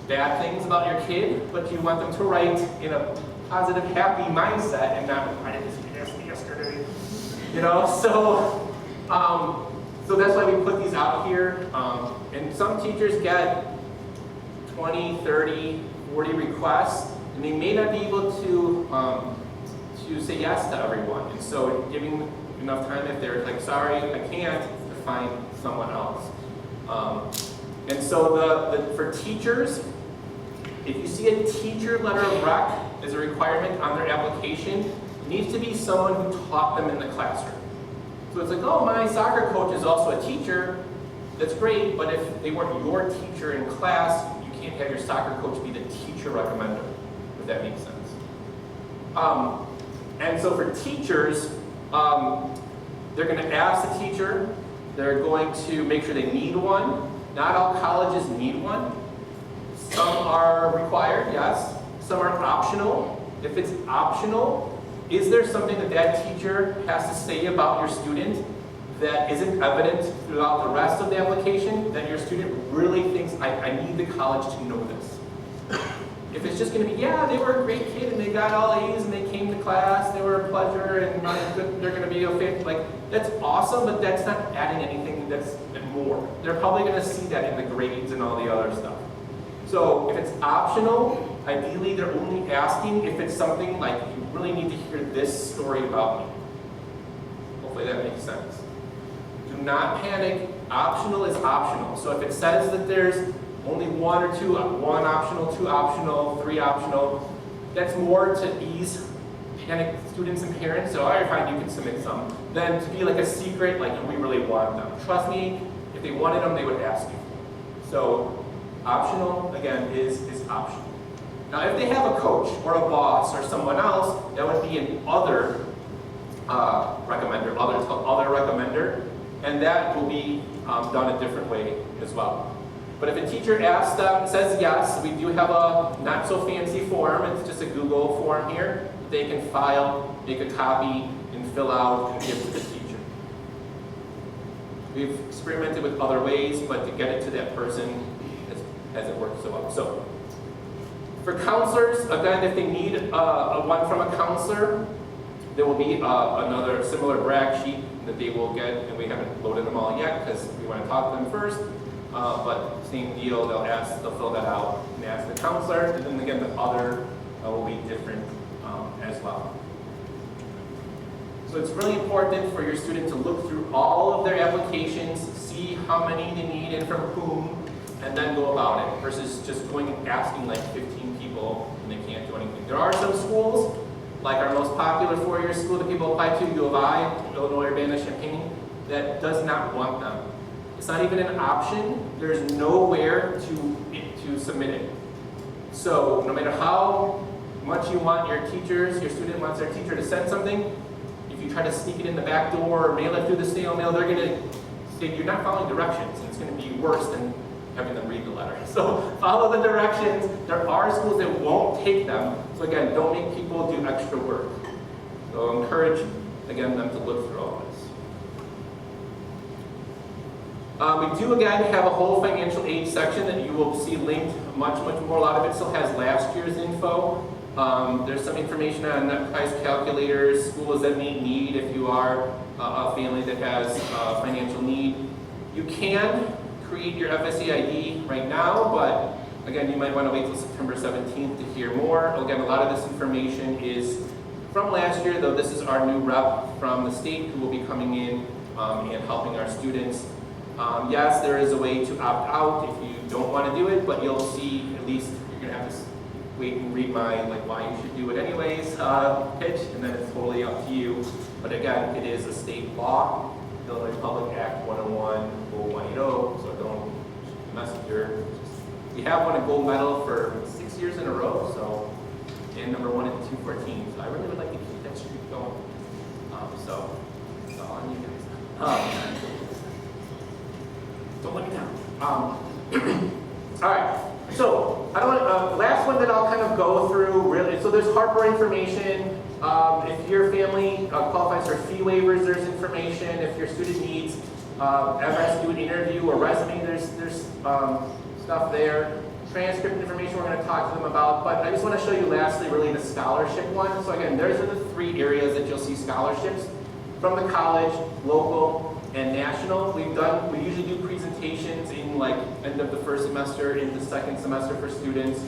bad things about your kid, but you want them to write in a positive, happy mindset and not, I did this yesterday. So that's why we put these out here. And some teachers get 20, 30, 40 requests, and they may not be able to say yes to everyone. And so giving them enough time if they're like, sorry, I can't, to find someone else. And so for teachers, if you see a teacher letter of rec as a requirement on their application, it needs to be someone who taught them in the classroom. So it's like, oh, my soccer coach is also a teacher. That's great, but if they weren't your teacher in class, you can't have your soccer coach be the teacher recommender, if that makes sense. And so for teachers, they're going to ask the teacher, they're going to make sure they need one. Not all colleges need one. Some are required, yes. Some are optional. If it's optional, is there something that that teacher has to say about your student that isn't evident throughout the rest of the application that your student really thinks, I need the college to know this? If it's just going to be, yeah, they were a great kid and they got all A's and they came to class, they were a pleasure and they're going to be a fit, like, that's awesome, but that's not adding anything that's more. They're probably going to see that in the grades and all the other stuff. So if it's optional, ideally they're only asking if it's something like, you really need to hear this story about me. Hopefully that makes sense. Do not panic. Optional is optional. So if it says that there's only one or two, one optional, two optional, three optional, that's more to ease panic students and parents. So, all right, fine, you can submit some. Then to be like a secret, like we really want them. Trust me, if they wanted them, they would ask you. So optional, again, is optional. Now, if they have a coach or a boss or someone else, that would be an other recommender, other recommender, and that will be done a different way as well. But if a teacher asks them, says yes, we do have a not so fancy form. It's just a Google form here. They can file, make a copy, and fill out and give to the teacher. We've experimented with other ways, but to get it to that person hasn't worked so well. So for counselors, again, if they need one from a counselor, there will be another similar brag sheet that they will get, and we haven't loaded them all yet because we want to talk to them first. But same deal, they'll fill that out and ask the counselor, and then again the other will be different as well. So it's really important for your student to look through all of their applications, see how many they need and from whom, and then go about it, versus just going and asking like 15 people and they can't do anything. There are some schools, like our most popular four-year school that people apply to, U of I, Illinois Urbana-Champaign, that does not want them. It's not even an option. There's nowhere to submit it. So no matter how much you want your student wants their teacher to send something, if you try to sneak it in the back door or mail it through the snail mail, they're going to say you're not following directions, and it's going to be worse than having them read the letter. So follow the directions. There are schools that won't take them. So again, don't make people do extra work. So encourage, again, them to look through all this. We do again have a whole financial aid section that you will see linked much more. A lot of it still has last year's info. There's some information on net price calculators, schools that may need if you are a family that has financial need. You can create your FSA ID right now, but again, you might want to wait till September 17th to hear more. Again, a lot of this information is from last year, though this is our new rep from the state who will be coming in and helping our students. Yes, there is a way to opt out if you don't want to do it, but you'll see at least you're going to have to wait and read my why you should do it anyways pitch, and then it's totally up to you. But again, it is a state law, Illinois Public Act 101-0180, so don't mess with we have won a gold medal for 6 years in a row, so, and number 1 in 214, so I really would like to keep that streak going. So, it's all on you guys. Don't let me down. All right, so I don't want, last one that I'll kind of go through really, so there's Harper information. If your family qualifies for fee waivers, there's information. If your student needs ever do an interview or resume, there's stuff there. Transcript information we're going to talk to them about, but I just want to show you lastly really the scholarship one. So again, those are the 3 areas that you'll see scholarships from the college, local, and national. We usually do presentations in end of the first semester, into second semester for students.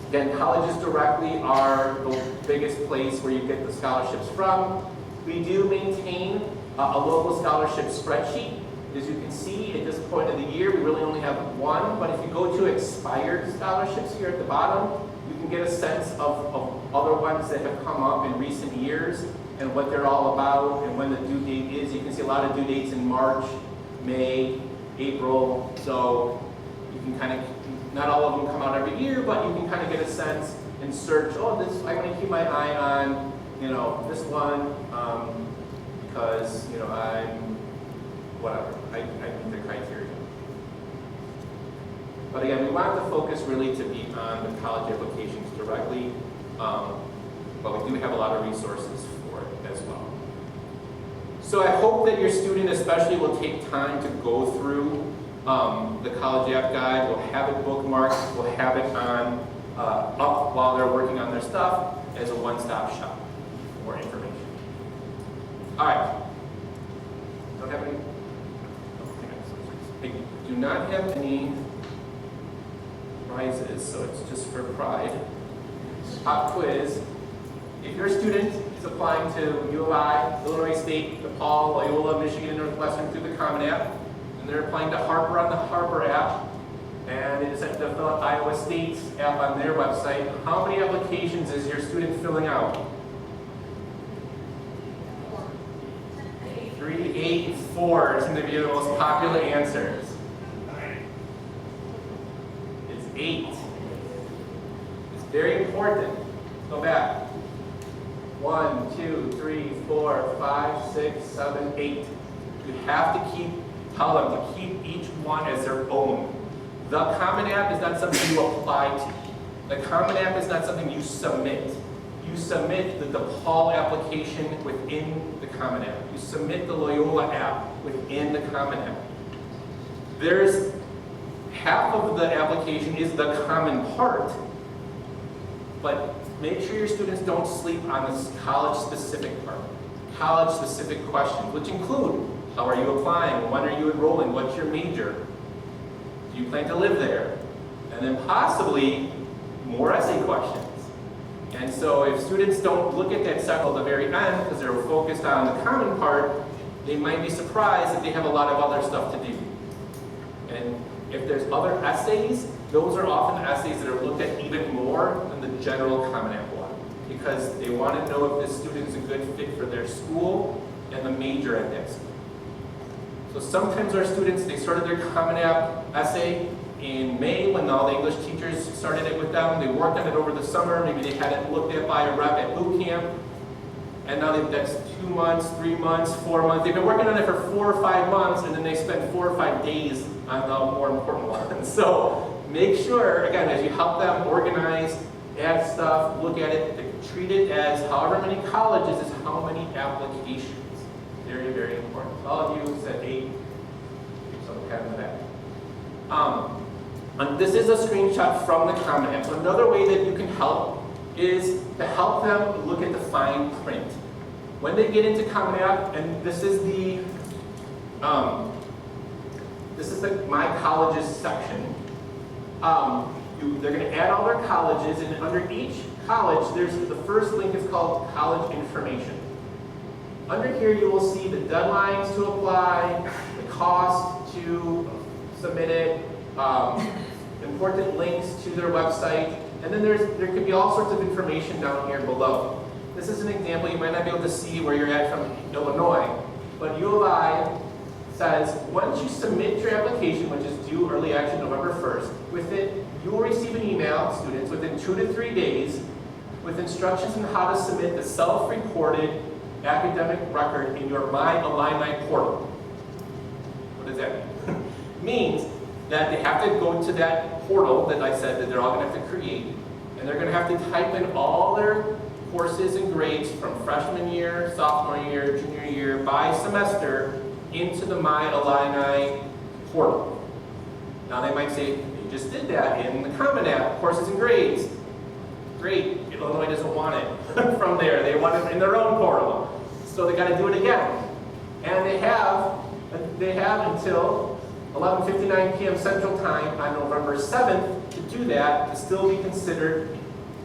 Again, colleges directly are the biggest place where you get the scholarships from. We do maintain a local scholarship spreadsheet. As you can see, at this point of the year, we really only have one, but if you go to expired scholarships here at the bottom, you can get a sense of other ones that have come up in recent years and what they're all about and when the due date is. You can see a lot of due dates in March, May, April, so you can kind of, not all of them come out every year, but you can kind of get a sense and search, oh, this, I want to keep my eye on, this one, because, I'm, whatever, I meet the criteria. But again, we want the focus really to be on the college applications directly, but we do have a lot of resources for it as well. So I hope that your student especially will take time to go through the College App Guide. We'll have it bookmarked, we'll have it on up while they're working on their stuff as a one-stop shop for information. All right. Don't have any? I do not have any prizes, so it's just for pride. Pop quiz. If your student is applying to U of I, Illinois State, DePaul, Loyola, Michigan, Northwestern through the Common App, and they're applying to Harper on the Harper app, and it is at the Iowa State's app on their website, how many applications is your student filling out? 3, 8, 4 seem to be the most popular answers. It's 8. It's very important. Go back. 1, 2, 3, 4, 5, 6, 7, 8. You have to tell them to keep each one as their own. The Common App is not something you apply to. The Common App is not something you submit. You submit the DePaul application within the Common App. You submit the Loyola app within the Common App. There's half of the application is the common part, but make sure your students don't sleep on this college-specific part. College-specific questions, which include, how are you applying? When are you enrolling? What's your major? Do you plan to live there? And then possibly more essay questions. And so if students don't look at that section at the very end because they're focused on the common part, they might be surprised that they have a lot of other stuff to do. And if there's other essays, those are often essays that are looked at even more than the general Common App one, because they want to know if this student's a good fit for their school and the major at that school. So sometimes our students, they started their Common App essay in May when all the English teachers started it with them. They worked on it over the summer. Maybe they had it looked at by a rep at boot camp. And now that's 2 months, 3 months, 4 months. They've been working on it for 4 or 5 months, and then they spend 4 or 5 days on the more important one. So make sure, again, as you help them organize, add stuff, look at it, treat it as however many colleges is how many applications. Very, very important. All of you said 8. So pat in the back. And this is a screenshot from the Common App. So another way that you can help is to help them look at the fine print. When they get into Common App, and this is the My Colleges section. They're going to add all their colleges, and under each college, there's the first link is called College Information. Under here, you will see the deadlines to apply, the cost to submit it, important links to their website, and then there could be all sorts of information down here below. This is an example. You might not be able to see where you're at from Illinois, but U of I says once you submit your application, which is due early action November 1st, with it, you will receive an email, students, within 2 to 3 days with instructions on how to submit the self-reported academic record in your My Illini portal. What does that mean? Means that they have to go to that portal that I said that they're all going to have to create, and they're going to have to type in all their courses and grades from freshman year, sophomore year, junior year, by semester into the My Illini portal. Now they might say, they just did that in the Common App, courses and grades. Great, Illinois doesn't want it from there. They want it in their own portal. So they got to do it again. And they have until 11:59 p.m. Central Time on November 7th to do that, to still be considered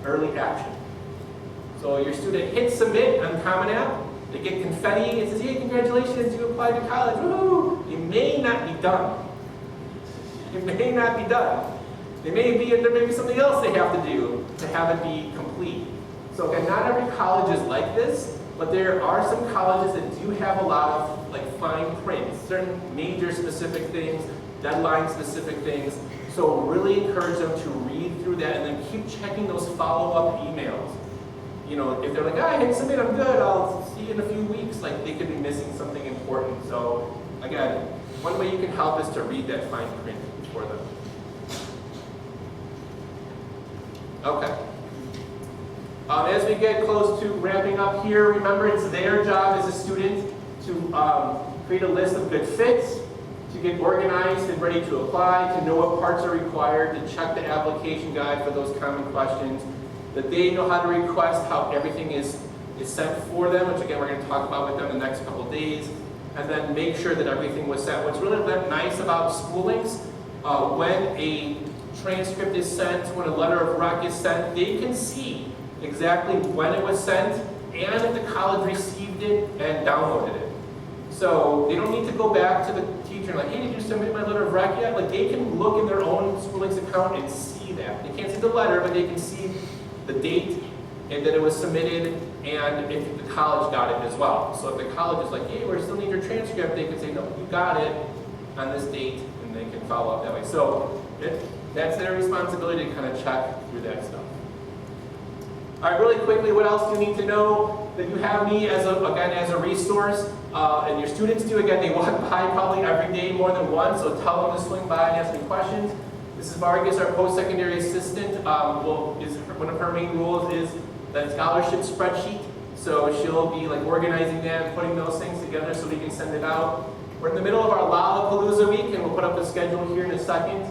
early action. So your student hits submit on Common App, they get confetti, it says, hey, congratulations, you applied to college, woohoo! You may not be done. You may not be done. There may be something else they have to do to have it be complete. So again, not every college is like this, but there are some colleges that do have a lot of fine print, certain major specific things, deadline specific things. So really encourage them to read through that and then keep checking those follow-up emails. You know, if they're like, I hit submit, I'm good, I'll see you in a few weeks, they could be missing something important. So again, one way you can help is to read that fine print for them. Okay. As we get close to wrapping up here, remember it's their job as a student to create a list of good fits, to get organized and ready to apply, to know what parts are required, to check the application guide for those common questions, that they know how to request, how everything is sent for them, which again we're going to talk about with them the next couple days, and then make sure that everything was sent. What's really nice about schoolings, when a transcript is sent, when a letter of rec is sent, they can see exactly when it was sent and if the college received it and downloaded it. So they don't need to go back to the teacher and like, hey, did you submit my letter of rec yet? Like they can look in their own schoolings account and see that. They can't see the letter, but they can see the date and that it was submitted and if the college got it as well. So if the college is like, hey, we still need your transcript, they can say, no, you got it on this date, and they can follow up that way. So that's their responsibility to kind of check through that stuff. All right, really quickly, what else do you need to know? That you have me as a resource, and your students do. Again, they walk by probably every day more than once, so tell them to swing by and ask me questions. Mrs. Vargas, our post-secondary assistant, one of her main roles is that scholarship spreadsheet. So she'll be like organizing that and putting those things together so we can send it out. We're in the middle of our Lollapalooza week, and we'll put up the schedule here in a second.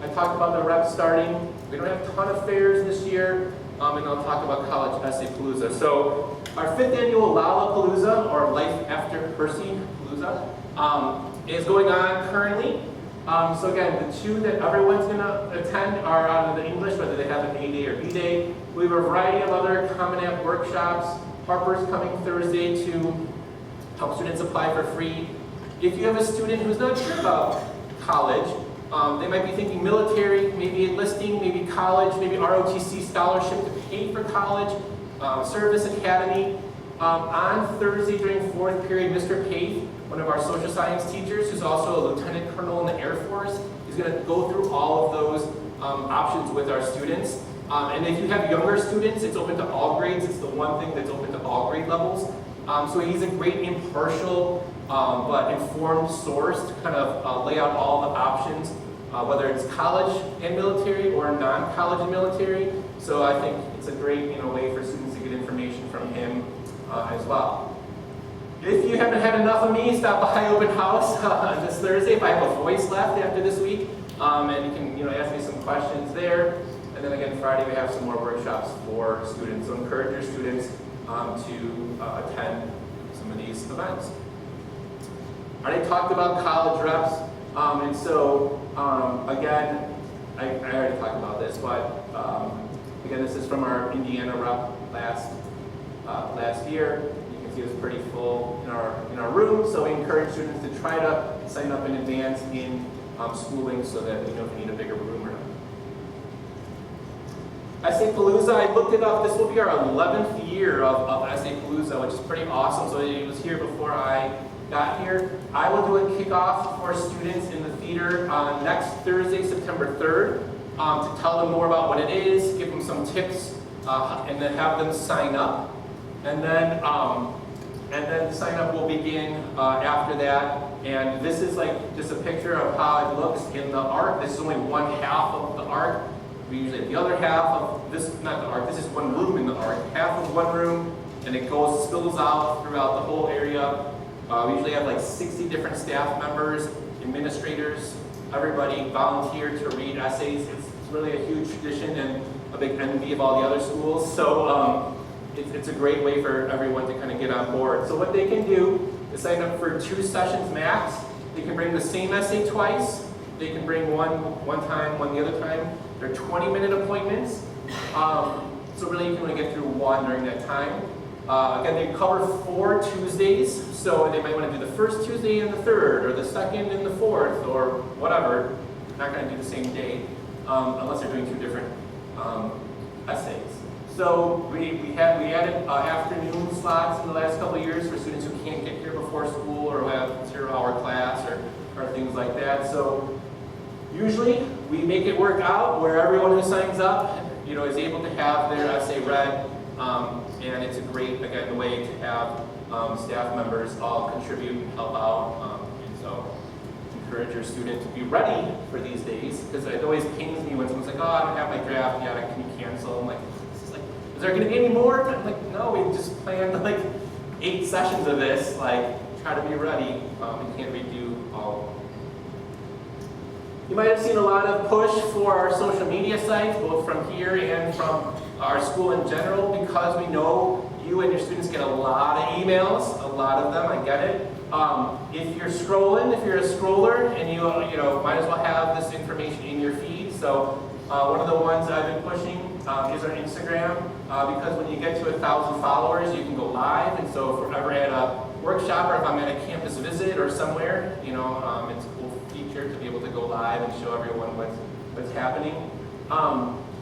I talked about the reps starting. We don't have a ton of fairs this year. And I'll talk about College Essay Palooza. So our 5th annual Lollapalooza, or Life After Percy Palooza, is going on currently. So again, the two that everyone's going to attend are out of the English, whether they have an A day or B day. We have a variety of other Common App workshops. Harper's coming Thursday to help students apply for free. If you have a student who's not sure about college, they might be thinking military, maybe enlisting, maybe college, maybe ROTC scholarship to pay for college, service academy. On Thursday during 4th period, Mr. Paith, one of our social science teachers, who's also a lieutenant colonel in the Air Force, is going to go through all of those options with our students. And if you have younger students, it's open to all grades. It's the one thing that's open to all grade levels. So he's a great impartial but informed source to kind of lay out all the options, whether it's college and military or non-college and military. So I think it's a great way for students to get information from him as well. If you haven't had enough of me, stop by open house on this Thursday if I have a voice left after this week. And you can ask me some questions there. And then again, Friday we have some more workshops for students. So encourage your students to attend some of these events. I already talked about college reps, and so again, I already talked about this, but again, this is from our Indiana rep last year. You can see it's pretty full in our room, so we encourage students to try to sign up in advance in schooling so that we know if you need a bigger room or not. Essay Palooza, I looked it up. This will be our 11th year of Essay Palooza, which is pretty awesome. So it was here before I got here. I will do a kickoff for students in the theater next Thursday, September 3rd, to tell them more about what it is, give them some tips, and then have them sign up. And then the sign up will begin after that. And this is like just a picture of how it looks in the arc. This is only one half of the arc. We usually have the other half of this, not the arc, this is one room in the arc. Half of one room, and it spills out throughout the whole area. We usually have like 60 different staff members, administrators, everybody volunteer to read essays. It's really a huge tradition and a big envy of all the other schools. So it's a great way for everyone to kind of get on board. So what they can do is sign up for 2 sessions max. They can bring the same essay twice. They can bring one time, one the other time. They're 20-minute appointments. So really you can only get through one during that time. Again, they cover 4 Tuesdays, so they might want to do the first Tuesday and the 3rd, or the 2nd and the 4th, or whatever. They're not going to do the same day, unless they're doing 2 different essays. So we added afternoon slots in the last couple of years for students who can't get here before school or have 0-hour class or things like that. So usually we make it work out where everyone who signs up is able to have their essay read. And it's a great, again, way to have staff members all contribute and help out. And so encourage your student to be ready for these days, because it always pains me when someone's like, oh, I don't have my draft yet, can you cancel? I'm like, is there gonna be any more? I'm like, no, we just planned like 8 sessions of this, like, try to be ready. You can't redo all of them. You might have seen a lot of push for our social media sites, both from here and from our school in general, because we know you and your students get a lot of emails, a lot of them, I get it. If you're scrolling, if you're a scroller, and you might as well have this information in your feed. So one of the ones I've been pushing is our Instagram, because when you get to 1,000 followers, you can go live. And so if we're ever at a workshop, or if I'm at a campus visit or somewhere, it's a cool feature to be able to go live and show everyone what's happening.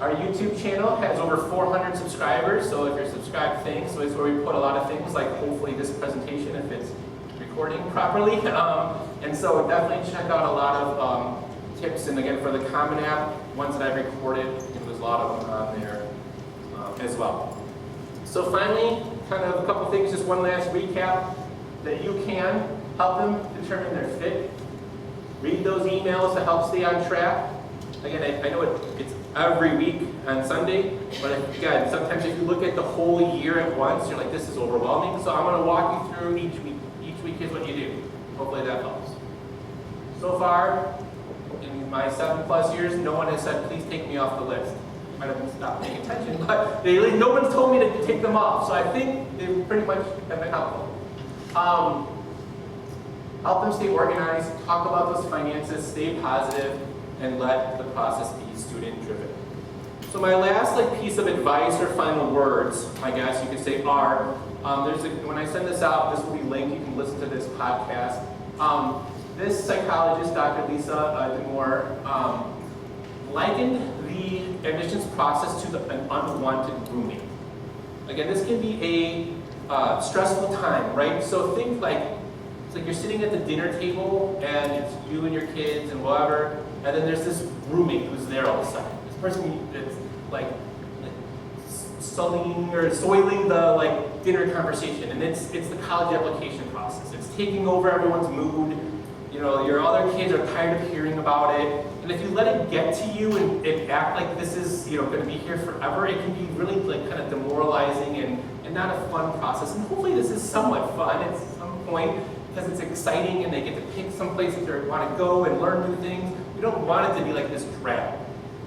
Our YouTube channel has over 400 subscribers, so if you're subscribed, thanks. So it's where we put a lot of things, like hopefully this presentation, if it's recording properly. And so definitely check out a lot of tips, and again, for the Common App, ones that I've recorded, there's a lot of them on there as well. So finally, kind of a couple things, just one last recap, that you can help them determine their fit. Read those emails to help stay on track. Again, I know it's every week on Sunday, but again, sometimes if you look at the whole year at once, you're like, this is overwhelming. So I'm going to walk you through each week. Each week is what you do. Hopefully that helps. So far, in my 7+ years, no one has said, please take me off the list. I might have stopped paying attention, but no one's told me to take them off. So I think they pretty much have been helpful. Help them stay organized, talk about those finances, stay positive, and let the process be student-driven. So my last piece of advice or final words, I guess you could say, are, when I send this out, this will be linked, you can listen to this podcast. This psychologist, Dr. Lisa DeMoore, likened the admissions process to an unwanted roommate. Again, this can be a stressful time, right? So think it's like you're sitting at the dinner table, and it's you and your kids and whatever, and then there's this roommate who's there all of a sudden. This person that's sullying or soiling the dinner conversation, and it's the college application process. It's taking over everyone's mood. Your other kids are tired of hearing about it, and if you let it get to you and act like this is going to be here forever, it can be really kind of demoralizing and not a fun process. And hopefully this is somewhat fun at some point, because it's exciting and they get to pick some places they want to go and learn new things. We don't want it to be like this drag.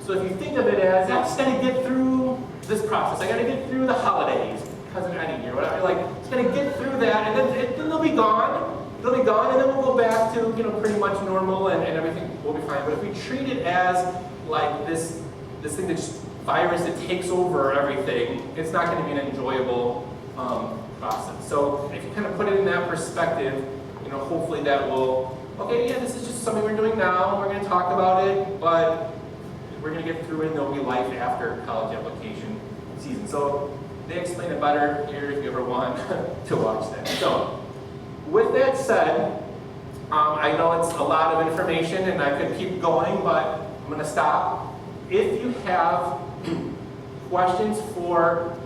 So if you think of it as, I just got to get through this process, I got to get through the holidays, cousin Eddie here, whatever, just got to get through that, and then they'll be gone. They'll be gone, and then we'll go back to pretty much normal, and everything will be fine. But if we treat it as this thing that just virus that takes over everything, it's not going to be an enjoyable process. So if you kind of put it in that perspective, hopefully that will, okay, yeah, this is just something we're doing now. We're going to talk about it, but we're going to get through it, and there'll be life after college application season. So they explain it better here if you ever want to watch that. So with that said, I know it's a lot of information, and I could keep going, but I'm going to stop. If you have questions for,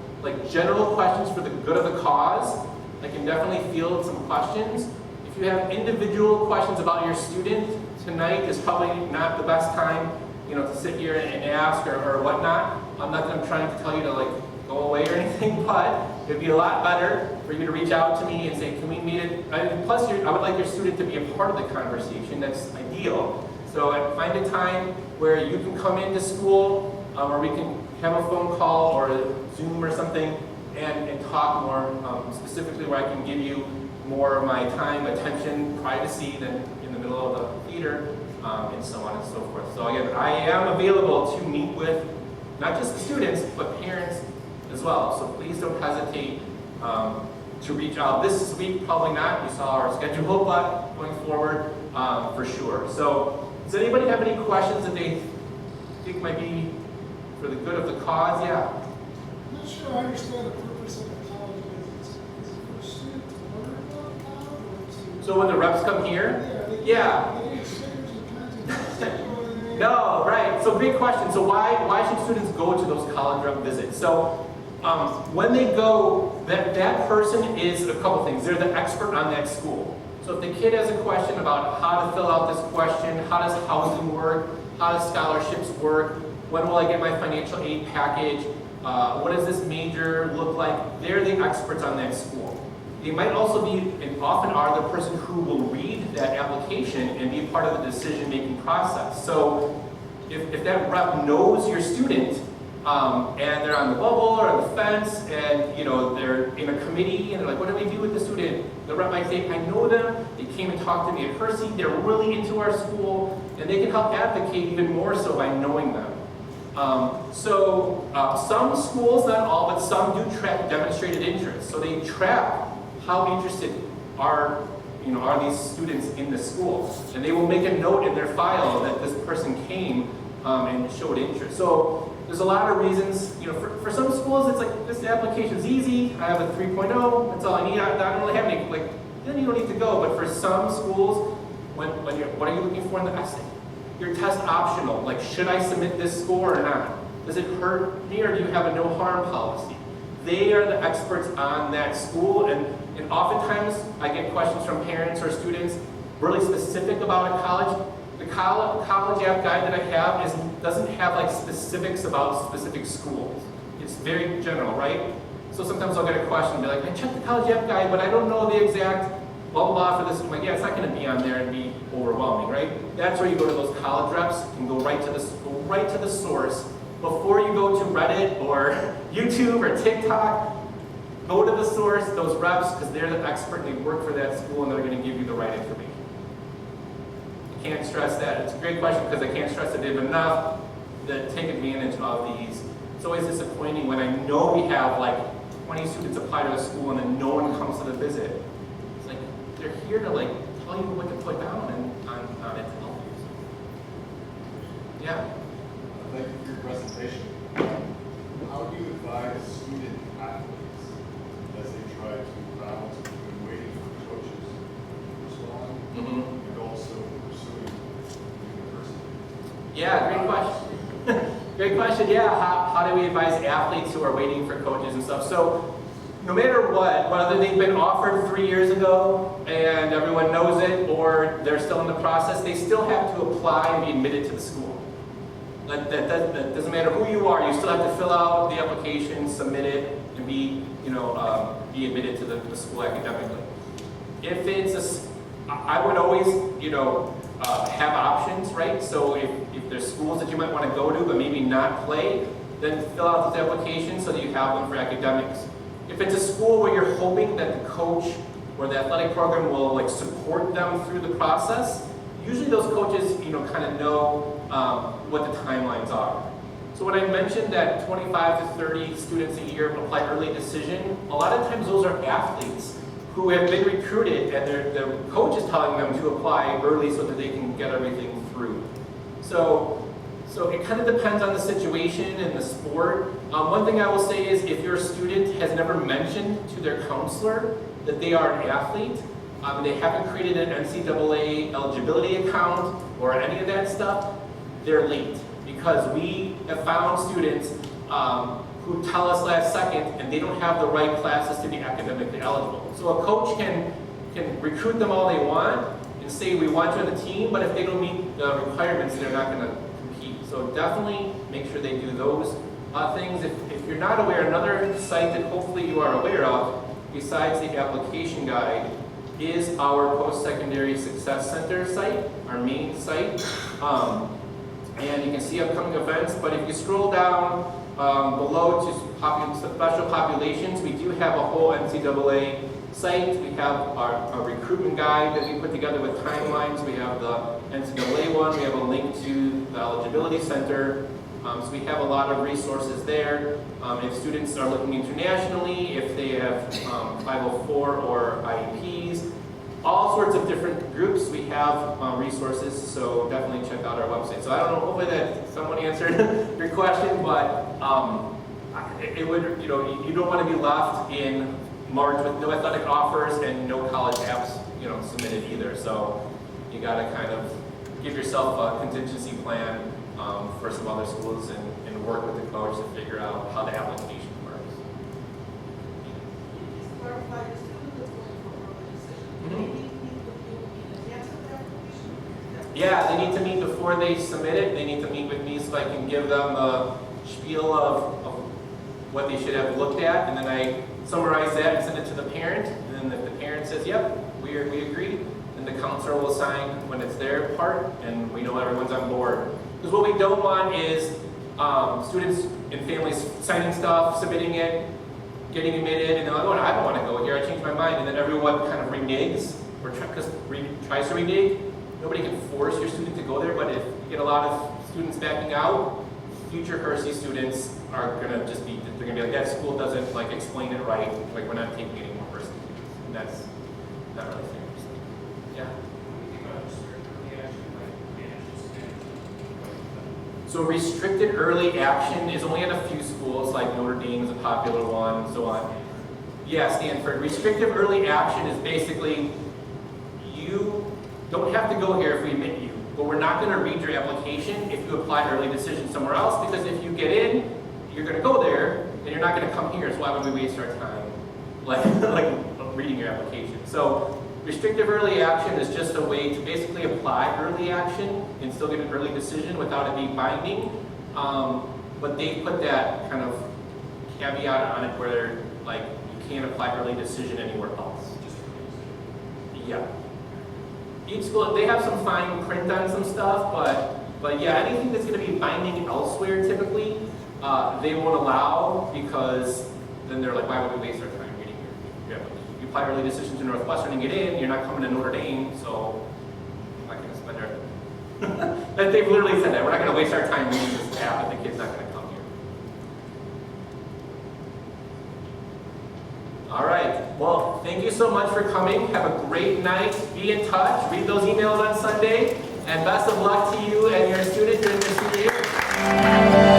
general questions for the good of the cause, I can definitely field some questions. If you have individual questions about your student, tonight is probably not the best time, to sit here and ask or whatnot. Not that I'm trying to tell you to go away or anything, but it'd be a lot better for you to reach out to me and say, can we meet it? Plus, I would like your student to be a part of the conversation. That's ideal. So find a time where you can come into school, or we can have a phone call or a Zoom or something and talk more specifically, where I can give you more of my time, attention, privacy than in the middle of the theater, and so on and so forth. So again, I am available to meet with not just the students, but parents as well. So please don't hesitate to reach out. This week, probably not. You saw our schedule, but going forward, for sure. So does anybody have any questions that they think might be for the good of the cause? Yeah? I'm not sure I understand the purpose of the college visits. Is it for a student to learn about college, or to... So when the reps come here? Yeah. They get stickers and kinds of No, right. So big question. So why should students go to those college rep visits? So when they go, that person is a couple things. They're the expert on that school. So So if the kid has a question about how to fill out this question, how does housing work, how does scholarships work, when will I get my financial aid package, what does this major look like, they're the experts on that school. They might also be, and often are, the person who will read that application and be part of the decision-making process. So if that rep knows your student, and they're on the bubble or on the fence, and they're in a committee, and they're like, what do we do with the student? The rep might say, I know them, they came and talked to me at Hersey, they're really into our school, and they can help advocate even more so by knowing them. Some schools, not all, but some do track demonstrated interest. So they track how interested are these students in the school. And they will make a note in their file that this person came and showed interest. So there's a lot of reasons. For some schools, it's like, this application's easy. I have a 3.0. That's all I need. I don't really have any, then you don't need to go. But for some schools, what are you looking for in the essay? Your test optional. Like, should I submit this score or not? Does it hurt me, or do you have a no harm policy? They are the experts on that school, and oftentimes I get questions from parents or students really specific about a college. The college app guide that I have doesn't have specifics about specific schools. It's very general, right? So sometimes I'll get a question and be like, I checked the college app guide, but I don't know the exact blah blah blah for this. I'm like, yeah, it's not going to be on there and be overwhelming, right? That's where you go to those college reps and go right to the source before you go to Reddit or YouTube or TikTok. Go to the source, those reps, because they're the expert and they work for that school and they're going to give you the right information. I can't stress that. It's a great question because I can't stress it enough that take advantage of these. It's always disappointing when I know we have 20 students apply to a school and then no one comes to the visit. It's like they're here to tell you what to put down and on it to help you. Yeah. Thank you for your presentation. How do you advise student athletes as they try to balance between waiting for coaches to respond and also pursuing university? Yeah, great question. Great question. Yeah, how do we advise athletes who are waiting for coaches and stuff? So no matter what, whether they've been offered 3 years ago and everyone knows it, or they're still in the process, they still have to apply and be admitted to the school. That doesn't matter who you are, you still have to fill out the application, submit it, and be admitted to the school academically. If it's I would always, have options, right? So if there's schools that you might want to go to but maybe not play, then fill out this application so that you have them for academics. If it's a school where you're hoping that the coach or the athletic program will support them through the process, usually those coaches, kind of know what the timelines are. So when I mentioned that 25 to 30 students a year apply early decision, a lot of times those are athletes who have been recruited and their coach is telling them to apply early so that they can get everything through. So it kind of depends on the situation and the sport. One thing I will say is if your student has never mentioned to their counselor that they are an athlete, they haven't created an NCAA eligibility account or any of that stuff, they're late. Because we have found students who tell us last second and they don't have the right classes to be academically eligible. So a coach can recruit them all they want and say we want you on the team, but if they don't meet the requirements, they're not going to compete. So definitely make sure they do those things. If you're not aware, another site that hopefully you are aware of, besides the application guide, is our Post-Secondary Success Center site, our main site. And you can see upcoming events, but if you scroll down below to special populations, we do have a whole NCAA site. We have our recruitment guide that we put together with timelines. We have the NCAA one. We have a link to the eligibility center. So we have a lot of resources there. If students are looking internationally, if they have 504 or IEPs, all sorts of different groups, we have resources, so definitely check out our website. So I don't know, hopefully that someone answered your question, but it would, you don't want to be left in March with no athletic offers and no college apps, submitted either. So you got to kind of give yourself a contingency plan for some other schools and work with the coach to figure out how the application works. Just clarify, your student is going for early decision. Maybe he's Yeah, they need to meet before they submit it. They need to meet with me so I can give them a spiel of what they should have looked at, and then I summarize that and send it to the parent. And then if the parent says, "Yep, we agree," then the counselor will sign when it's their part, and we know everyone's on board. Because what we don't want is students and families signing stuff, submitting it, getting admitted, and they're like, "Oh, I don't want to go here. I changed my mind," and then everyone kind of reneges or tries to renege. Nobody can force your student to go there, but if you get a lot of students backing out, future Hersey students are gonna just be, they're gonna be like, that school doesn't like explain it right, like we're not taking any more Hersey students, and that's not really fair. Yeah. So restricted early action is only at a few schools, like Notre Dame is a popular one, and so on. Yeah, Stanford. Restrictive early action is basically, you don't have to go here if we admit you, but we're not going to read your application if you apply early decision somewhere else, because if you get in, you're going to go there, and you're not going to come here, so why would we waste our time like reading your application? So restrictive early action is just a way to basically apply early action and still get an early decision without it being binding, but they put that kind of caveat on it where like you can't apply early decision anywhere else. Yeah. Each school, they have some fine print on some stuff, but yeah, anything that's going to be binding elsewhere typically, they won't allow, because then they're like, why would we waste our time reading your application? You apply early decision to Northwestern and get in, you're not coming to Notre Dame, so I'm not going to spend our... They've literally said that, we're not going to waste our time reading this app if the kid's not going to come here. All right, well, thank you so much for coming. Have a great night. Be in touch. Read those emails on Sunday. And best of luck to you and your student during your senior year.